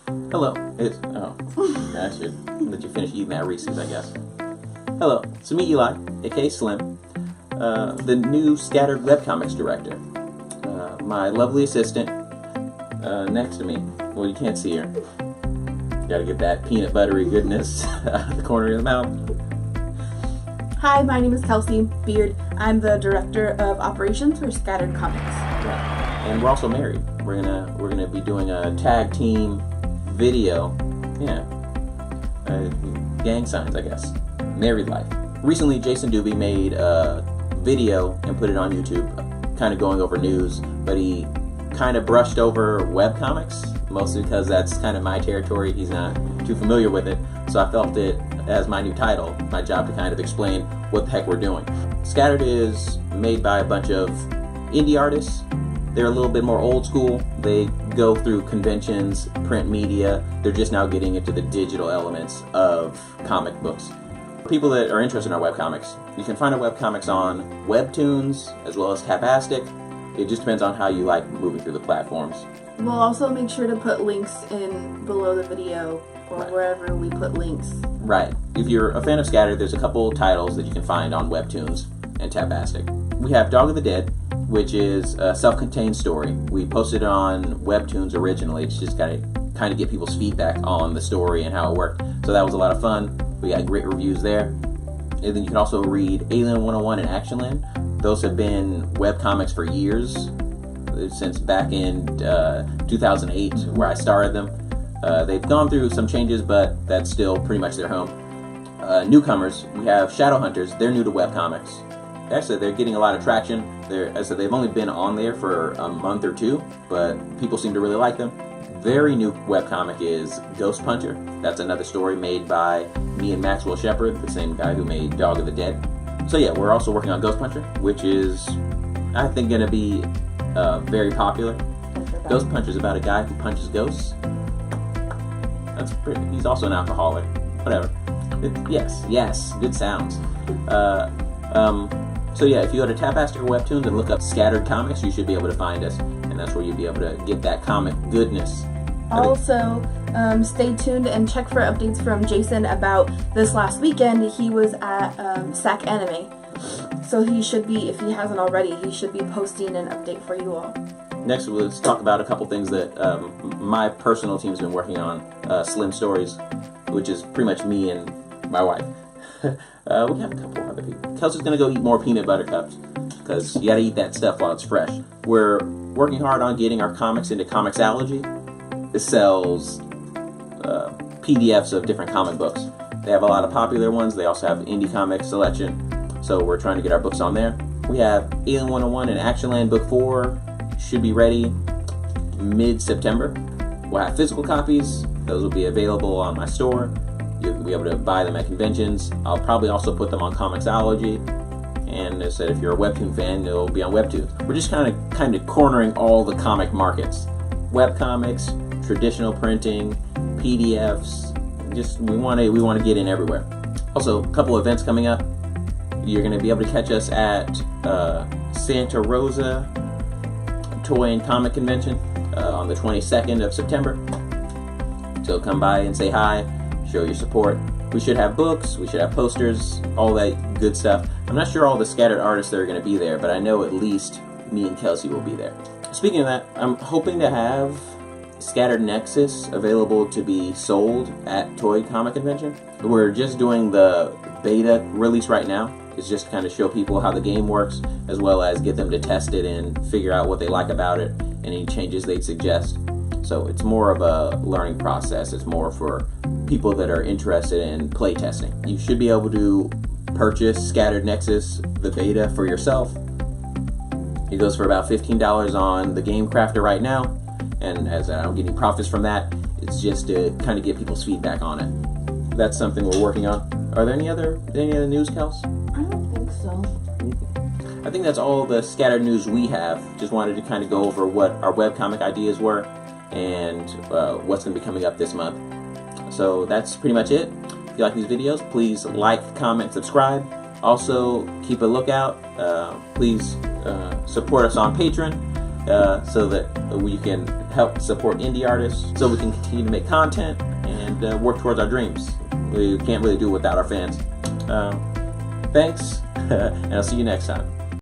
Hello. I should let you finish eating that Reese's, I guess. Hello. It's me, Eli, aka Slim, the new Scattered Webcomics director. My lovely assistant next to me. Well, you can't see her. Gotta get that peanut buttery goodness out of the corner of the mouth. Hi, my name is Kelsey Beard. I'm the director of operations for Scattered Comics. Yeah. And we're also married. We're gonna be doing a tag team video. Yeah. Gang signs, I guess. Married life. Recently, Jason Doobie made a video and put it on YouTube, kind of going over news, but he kind of brushed over webcomics, mostly because that's kind of my territory. He's not too familiar with it, so I felt it as my new title, my job to kind of explain what the heck we're doing. Scattered is made by a bunch of indie artists. They're a little bit more old school. They go through conventions, print media. They're just now getting into the digital elements of comic books. For people that are interested in our webcomics, you can find our webcomics on Webtoons as well as Tapastic. It just depends on how you like moving through the platforms. We'll also make sure to put links in below the video or wherever we put links. Right. If you're a fan of Scattered, there's a couple titles that you can find on Webtoons and Tapastic. We have Dog of the Dead, which is a self-contained story. We posted it on Webtoons originally. It's just kind of get people's feedback on the story and how it worked. So that was a lot of fun. We got great reviews there. And then you can also read Alien 101 and Actionland. Those have been webcomics for years, since back in 2008, where I started them. They've gone through some changes, but that's still pretty much their home. Newcomers, we have Shadowhunters. They're new to webcomics. Actually, they're getting a lot of traction. They've only been on there for a month or two, but people seem to really like them. Very new webcomic is Ghost Puncher. That's another story made by me and Maxwell Shepard, the same guy who made Dog of the Dead. So yeah, we're also working on Ghost Puncher, which is, I think, going to be very popular. Ghost Puncher is about a guy who punches ghosts. He's also an alcoholic. Whatever. Yes, good sounds. So yeah, if you go to Tapastic or Webtoons and look up Scattered Comics, you should be able to find us, and that's where you'll be able to get that comic goodness. Also, stay tuned and check for updates from Jason about this last weekend. He was at SAC Anime, so he should be, if he hasn't already, he should be posting an update for you all. Next, let's talk about a couple things that my personal team's been working on. Slim Stories, which is pretty much me and my wife. We have a couple other people. Kelsey's gonna go eat more peanut butter cups because you gotta eat that stuff while it's fresh. We're working hard on getting our comics into Comixology. This sells PDFs of different comic books. They have a lot of popular ones. They also have indie comic selection. So we're trying to get our books on there. We have Alien 101 and Actionland Book 4 should be ready mid-September. We'll have physical copies. Those will be available on my store. You'll be able to buy them at conventions. I'll probably also put them on Comixology. And as I said, if you're a Webtoon fan, it'll be on Webtoons. We're just kind of cornering all the comic markets. Webcomics, traditional printing, PDFs. Just we want to get in everywhere. Also, a couple events coming up. You're going to be able to catch us at Santa Rosa Toy and Comic Convention on the 22nd of September. So come by and say hi. Show your support. We should have books, we should have posters, all that good stuff. I'm not sure all the Scattered artists that are going to be there, but I know at least me and Kelsey will be there. Speaking of that, I'm hoping to have Scattered Nexus available to be sold at Toy Comic Convention. We're just doing the beta release right now. It's just to kind of show people how the game works, as well as get them to test it and figure out what they like about it, and any changes they'd suggest. So it's more of a learning process. It's more for people that are interested in play testing. You should be able to purchase Scattered Nexus, the beta, for yourself. It goes for about $15 on the Game Crafter right now, and as I don't get any profits from that, it's just to kind of get people's feedback on it. That's something we're working on. Are there any other news, Kels? I don't think so. I think that's all the Scattered news we have. Just wanted to kind of go over what our webcomic ideas were and what's going to be coming up this month. So that's pretty much it. If you like these videos, please like, comment, subscribe. Also, keep a lookout. Please support us on Patreon so that we can help support indie artists so we can continue to make content and work towards our dreams. We can't really do it without our fans. Thanks, and I'll see you next time.